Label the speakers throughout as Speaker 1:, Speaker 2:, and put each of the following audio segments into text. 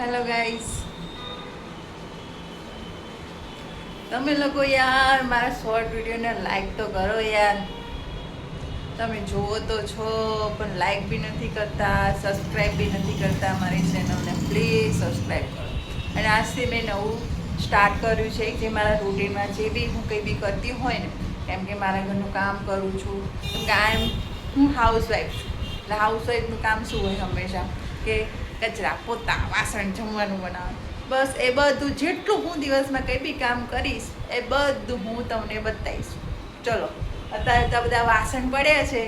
Speaker 1: Hello guys, તમે લોકો યાર મારા શોર્ટ વિડીયોને લાઈક તો કરો યાર. તમે જુઓ તો છો પણ લાઈક બી નથી કરતા, સબસ્ક્રાઈબ બી નથી કરતા મારી ચેનલને. પ્લીઝ સબસ્ક્રાઈબ કરો. અને આજથી મેં નવું સ્ટાર્ટ કર્યું છે જે મારા રૂટીનમાં જે બી હું કંઈ બી કરતી હોય ને, કેમ કે મારા ઘરનું કામ કરું છું, હું હાઉસવાઈફ. એટલે હાઉસવાઈફનું કામ શું હોય હંમેશા કે કચરા, પોતા, વાસણ, જમવાનું બનાવવાનું. બસ એ બધું જેટલું હું દિવસમાં કંઈ બી કામ કરીશ એ બધું હું તમને બતાવીશ. ચલો, અત્યારે તો બધા વાસણ પડ્યા છે,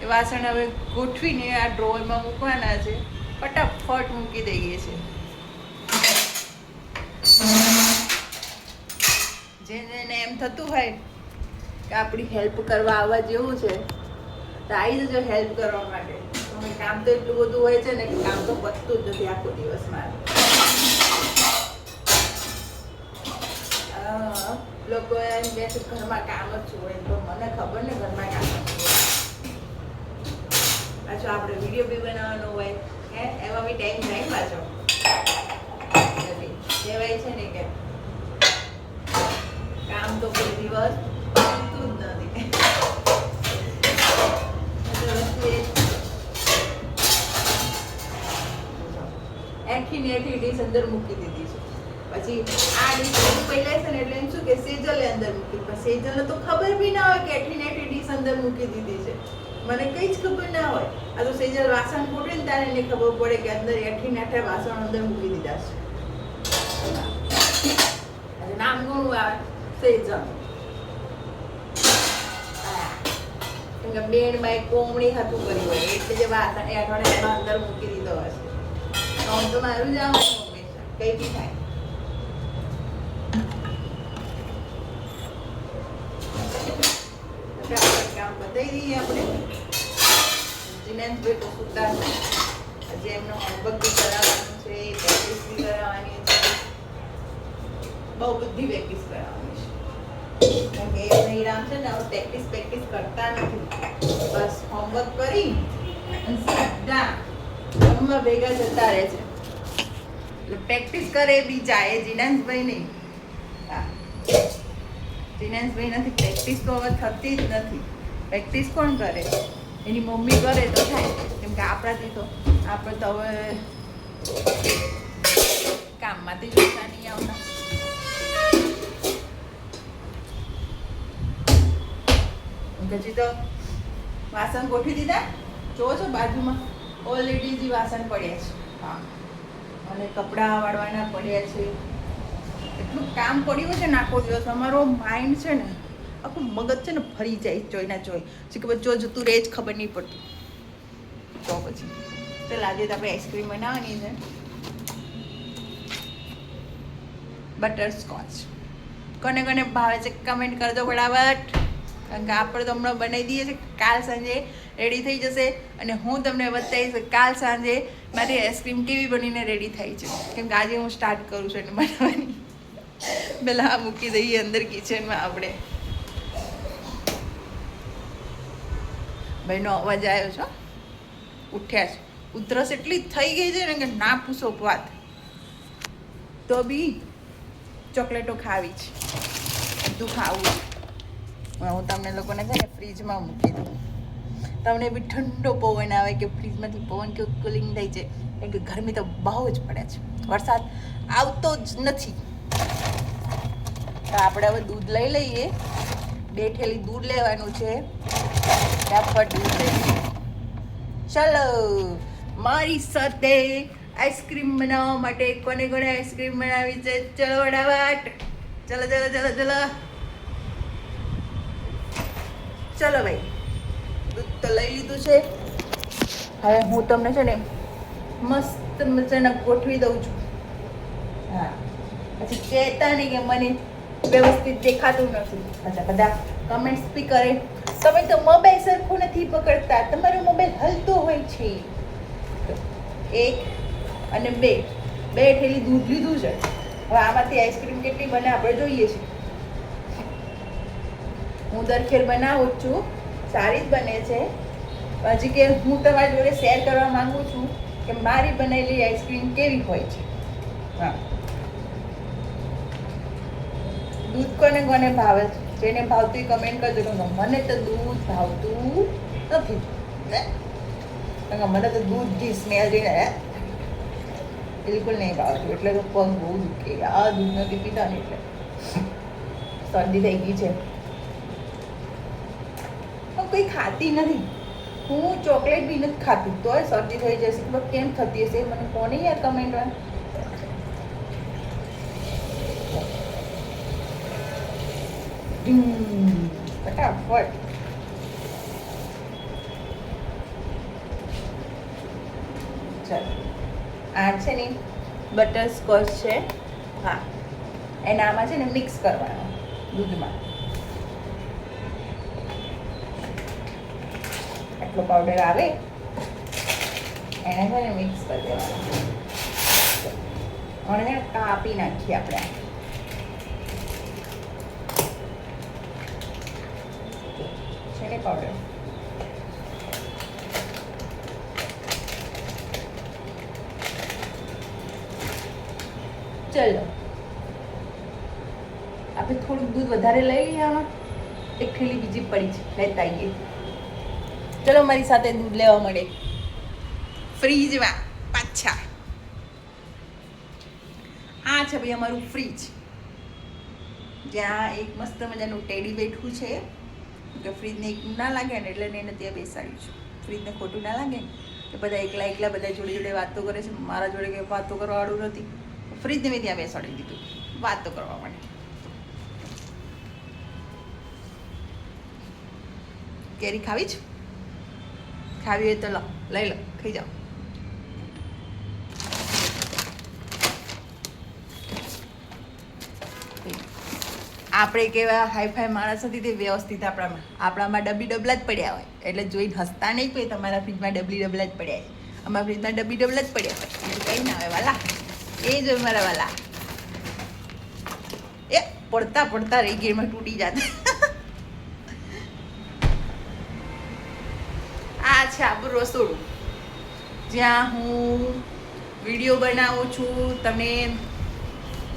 Speaker 1: એ વાસણ હવે ગોઠવીને આ ડ્રોરમાં મૂકવાના છે. ફટાફટ મૂકી દઈએ છીએ. જેને એમ થતું હોય કે આપણી હેલ્પ કરવા આવવા જેવું છે તો આવી જજો હેલ્પ કરવા માટે. કામ તો એટલું બધું હોય છે ને કે કામ તો પતતું જ નથી આખો દિવસ મારે. લોકો એમ કહે છે ઘરમાં કામ જ હોય, તો મને ખબર ને ઘરમાં કામ જ હોય. પાછો આપણે વિડીયો બી બનાવવાનો હોય હે, એમાં બી ટાઈમ જાય પાછો. કહેવાય છે ને કે કામ તો કોઈ દિવસ પતતું જ નથી. એઠી ડીશ અંદર મૂકી દીધી છે. પછી આ ડીશ પહેલા છે ને એટલે એમ શું કે સેજલે અંદર મૂકી, પણ સેજલને તો ખબર બી ના હોય કે એઠી ડીશ અંદર મૂકી દીધી છે. મને કઈ જ ખબર ના હોય. આ તો સેજલ વાસણ ફૂટે ને ત્યારે એને ખબર પડે કે અંદર એઠી વાસણ અંદર મૂકી દીધા છે. નામ ઘણું આવે સેજલ. કેમ કે બેન બાઈ કોમડી હતું કરી હોય એટલે જે વાસણ એ અઠવાડિયે એમાં અંદર મૂકી દીધો હશે. તો મારું જ આવવાનું હંમેશા કઈ બી થાય. કામ બતાવી દઈએ આપણે. જીનેશભાઈ તો સુતા છે. હજી એમનો હોમવર્ક બી કરાવવાનું છે, પ્રેક્ટિસ બી કરાવવાની છે, બહુ બધી પ્રેક્ટિસ કરાવવાની છે. કેમ કે એ નિરામ છે ને હવે પ્રેક્ટિસ કરતા નથી. બસ હોમવર્ક કરી અને સીધા રમવા ભેગા જતા રહે છે. એટલે પ્રેક્ટિસ કરે બી જાય. જીનાંશભાઈ નહીં, જીનાંશભાઈ નથી. પ્રેક્ટિસ તો હવે થતી જ નથી. પ્રેક્ટિસ કોણ કરે? એની મમ્મી કરે તો થાય. કેમ કે આપણે તો હવે કામમાંથી જોતા નહીં આવતા. હજી તો વાસણ ગોઠવી દીધા. જોવો છો બાજુમાં ઓલરેડી જે વાસણ પડ્યા છે. હા, અને કપડાં વાળવાના પડ્યા છે. એટલું કામ પડ્યું છે ને આખો દિવસ. અમારો માઇન્ડ છે ને, આખું મગજ છે ને ફરી જાય જોઈને જોઈ. કે જો જતું રહે જ ખબર નહીં પડતું. તો પછી ચાલ આજે તો આપણે આઈસ્ક્રીમ બનાવવાની છે, બટરસ્કોચ. કોને કોને ભાવે છે કમેન્ટ કરજો ફટાફટ. કારણ કે આપણે તો હમણાં બનાવી દઈએ છીએ. કાલ સાંજે રેડી થઈ જશે અને હું તમને બતાવીશ કાલ સાંજે મારી આઈસ્ક્રીમ કેવી બનીને રેડી થાય છે. કેમ કે આજે હું સ્ટાર્ટ કરું છું એને બનાવવાની. પહેલાં આ મૂકી દઈએ અંદર કિચનમાં આપણે. ભાઈનો અવાજ આવ્યો છે, ઉઠ્યા છે. ઉધરસ એટલી થઈ ગઈ છે ને કે ના પૂછો વાત. તો બી ચોકલેટો ખાવી છે, બધું ખાવું છે. હું તમને લોકોને છે ને ફ્રીજમાં મૂકી દઉં. તમને બી ઠંડો પવન આવે કે ફ્રીજમાંથી પવન કેવું કુલિંગ થઈ છે. કેમ કે ગરમી તો બહુ જ પડે છે, વરસાદ આવતો જ નથી. તો આપણે હવે દૂધ લઈ લઈએ. 2 થેલી દૂધ લેવાનું છે. ફટાફટ દૂધ લઈએ. ચલો મારી સાથે આઈસ્ક્રીમ બનાવવા માટે કોને કોને આઈસ્ક્રીમ બનાવી છે? ચલો ફટાફટ. ચલો ચલો ચલો ચલો ચલો ભાઈ, દૂધ તો લઈ લીધું છે. હવે હું તમને છે ને મસ્ત મજાના ગોઠવી દઉં છું. હા, પછી કહેતા નહીં કે મને વ્યવસ્થિત દેખાતું નથી. અચ્છા, બધા કમેન્ટ્સ બી કરે તમે તો મોબાઈલ સરખો નથી પકડતા, તમારો મોબાઈલ હલતો હોય છે. 1 અને 2 થેલી દૂધ લીધું છે. હવે આમાંથી આઈસ્ક્રીમ કેટલી બને આપણે જોઈએ છીએ. હું દરખેર બનાવું જ છું, સારી જ બને છે. હજી કે હું તમારી જોડે શેર કરવા માંગુ છું કે મારી બનેલી આઈસ્ક્રીમ કેવી હોય છે. હા, દૂધ કોને કોને ભાવે? જેને ભાવતું કમેન્ટ કરજો કે મને તો દૂધ ભાવતું નથી, મને તો દૂધની સ્મેલ જઈને બિલકુલ નહીં ભાવતું, એટલે તો પગ બહુ દુખે. આ દૂધ નથી પીતા ને એટલે શરદી થઈ ગઈ છે. કંઈ ખાતી નથી હું, ચોકલેટ બી નથી ખાતી તોય શરદી થઈ જશે. કેમ થતી હશે મને કોને યાર કમેન્ટમાં. ફટાફટ ચાલો. આ છે ને બટરસ્કોચ છે. હા, એના આમાં છે ને મિક્સ કરવાનો દૂધમાં. આટલો પાવડર આવે એને છે ને મિક્સ કરી દેવાનો. અને કાપી નાખીએ આપણે. છે ને પાવડર ચલો આપણે થોડુંક દૂધ વધારે લઈ લઈએ. આમાં એક થેલી બીજી પડી છે, લેતા આવીએ. ચલો મારી સાથે દૂધ લેવા મળે ફ્રીજમાં પાછા. આ છે ભાઈ અમારું ફ્રીજ, જ્યાં એક મસ્ત મજાનું ટેડી બેઠું છે કે ફ્રીજને એક ના લાગે ને એટલે એને ત્યાં બેસાડ્યું છું. ફ્રીજને ખોટું ના લાગે ને કે બધા એકલા એકલા બધા જોડે જોડે વાતો કરે છે. મારા જોડે કંઈ વાતો કરવાવાળું નથી. ફ્રીજને મેં ત્યાં બેસાડી દીધું વાતો કરવા માટે. કેરી ખાવી જ? ખાવી હોય તો લો, લઈ લો, ખાઈ જાઓ. આપણે કેવા હાઈફાઈ માણસ હતી તે વ્યવસ્થિત આપણામાં ડબ્બી ડબલા જ પડ્યા હોય એટલે જોઈને હસતા નહીં. કોઈ તમારા ફ્રીજમાં ડબલી ડબલા જ પડ્યા છે, અમારા ફ્રીજમાં ડબ્બી ડબલા જ પડ્યા હોય એટલે કંઈ ના હોય વાલા. એ જ મારા વાલા એ પડતા પડતા રહી ગેરમાં તૂટી જતા. આ છે આપણું રસોડું, જ્યાં હું વિડીયો બનાવું છું. તમે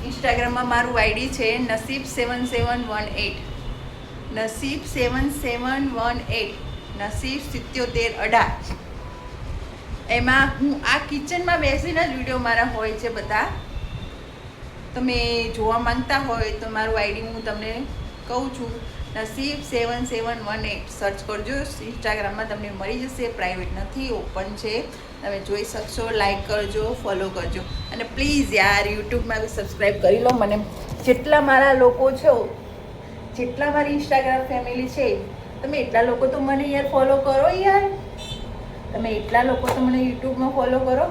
Speaker 1: ઇન્સ્ટાગ્રામમાં મારું આઈડી છે નસીબ7718, નસીબ7718, નસીબ7718. એમાં હું આ કિચનમાં બેસીને જ વિડીયો મારા હોય છે બધા. તમે જોવા માંગતા હોય તો મારું આઈડી હું તમને કહું છું, નસીબ7718 સર્ચ કરજો. ઇન્સ્ટાગ્રામમાં તમને મળી જશે, પ્રાઇવેટ નથી, ઓપન છે, તમે જોઈ શકશો. લાઈક કરજો, ફોલો કરજો અને પ્લીઝ યાર યુટ્યુબમાં બી સબસ્ક્રાઈબ કરી લો. મને જેટલા મારા લોકો છો, જેટલા મારી ઇન્સ્ટાગ્રામ ફેમિલી છે, તમે એટલા લોકો તો મને યાર ફોલો કરો યાર. તમે એટલા લોકો તો મને યુટ્યુબમાં ફોલો કરો.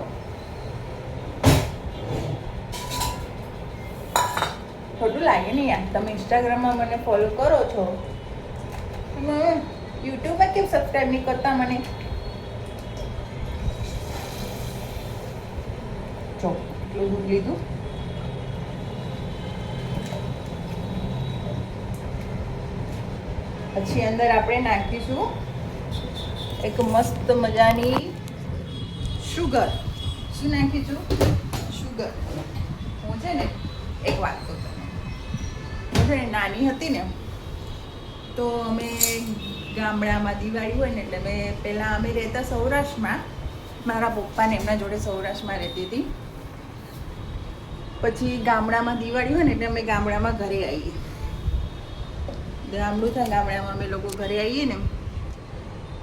Speaker 1: ખોટું લાગે ને યાર, તમે ઇન્સ્ટાગ્રામમાં મને ફોલો કરો છો, યુટ્યુબમાં કેમ સબસ્ક્રાઈબ નહીં કરતા મને? જો એટલું દૂધ લીધું. પછી અંદર આપણે નાખીશું એક મસ્ત મજાની શુગર. શું નાખીશું? શુગર. હું છે ને એક વાત કહું તમને, હું છે ને નાની હતી ને તો અમે ગામડામાં દિવાળી હોય ને એટલે પહેલાં અમે રહેતા સૌરાષ્ટ્રમાં. મારા પપ્પાને એમના જોડે સૌરાષ્ટ્રમાં રહેતી હતી. પછી ગામડામાં દિવાળી હોય ને એટલે અમે ગામડામાં ઘરે આવીએ. ગામડું થાય ગામડામાં અમે લોકો ઘરે આવીએ ને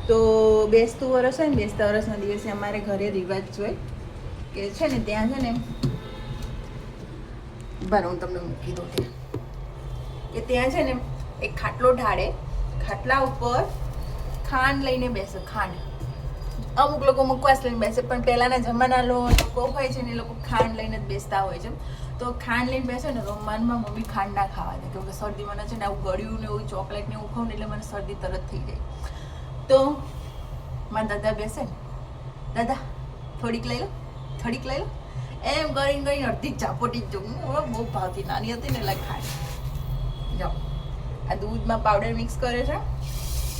Speaker 1: તો બેસતું વરસ હોય ને, બેસતા વરસના દિવસે અમારે ઘરે રિવાજ હોય કે છે ને ત્યાં છે ને બરાબર હું તમને મૂકી દઉં કે ત્યાં છે ને એક ખાટલો ઢાળે, ખાટલા ઉપર ખાંડ લઈને બેસે. ખાંડ અમુક લોકો મુખવાસ લઈને બેસે, પણ પહેલાંના જમાના લોકો હોય છે ને એ લોકો ખાંડ લઈને જ બેસતા હોય છે. તો ખાંડ લઈને બેસે ને તો માનમાં મમ્મી ખાંડ ના ખાવા દે, કેમકે શરદી મને છે ને આવું ગળ્યું ને એવું ચોકલેટ ને એવું ખાઉં ને એટલે મને શરદી તરત થઈ જાય. તો મારા દાદા બેસે ને, દાદા થોડીક લઈ લો, થોડીક લઈ લો, એમ કરીને કરીને અડધી ચાપોટી જ જોઉં. બહુ ભાવતી, નાની હતી ને એટલે ખાંડ. જાઓ આ દૂધમાં પાવડર મિક્સ કરે છે.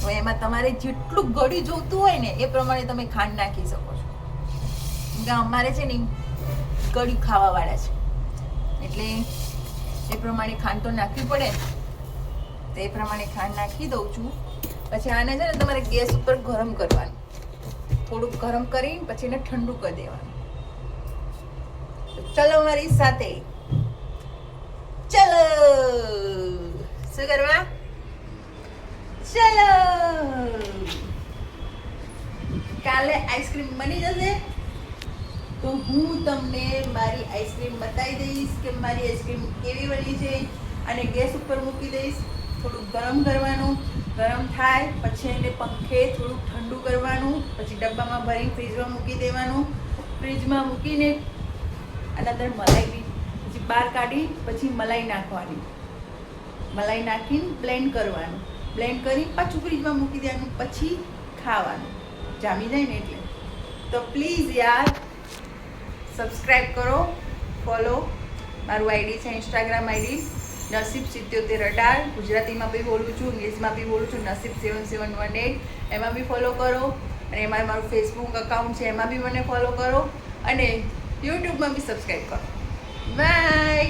Speaker 1: હવે એમાં તમારે જેટલું ગળ્યું જોઈતું હોય ને એ પ્રમાણે તમે ખાંડ નાખી શકો છો. કેમ કે અમારે છે ને ગળ્યું ખાવાવાળા છે એટલે એ પ્રમાણે ખાંડ તો નાખવી પડે, તો એ પ્રમાણે ખાંડ નાખી દઉં છું. પછી આને છે ને તમારે ગેસ ઉપર ગરમ કરવાનું, થોડુંક ગરમ કરીને પછી એને ઠંડુ કરી દેવાનું. ચલો મારી સાથે, ચલો શું કરવા, ચલો. કાલે આઈસ્ક્રીમ બની જશે તો હું તમને મારી આઈસ્ક્રીમ બતાવી દઈશ કે મારી આઈસ્ક્રીમ કેવી બની છે. અને ગેસ ઉપર મૂકી દઈશ, થોડુંક ગરમ કરવાનું, ગરમ થાય પછી એને પંખે થોડુંક ઠંડુ કરવાનું, પછી ડબ્બામાં ભરીને ફ્રીજમાં મૂકી દેવાનું. ફ્રીજમાં મૂકીને આના અંદર મલાઈ બી પછી બહાર કાઢી પછી મલાઈ નાખવાની, મલાઈ નાખીને બ્લેન્ડ કરવાનું, બ્લેન્ડ કરી પાછું ફ્રીજમાં મૂકી દેવાનું, પછી ખાવાનું, જામી જાય ને એટલે. તો પ્લીઝ યાર સબસ્ક્રાઈબ કરો, ફોલો. મારું આઈડી છે ઇન્સ્ટાગ્રામ આઈડી નસીબ7718. ગુજરાતીમાં બી બોલું છું, ઇંગ્લિશમાં બી બોલું છું, નસીબ7718. એમાં બી ફોલો કરો. અને એમાં મારું ફેસબુક અકાઉન્ટ છે, એમાં બી મને ફોલો કરો. અને યુટ્યુબમાં બી સબસ્ક્રાઈબ કરો. બાય.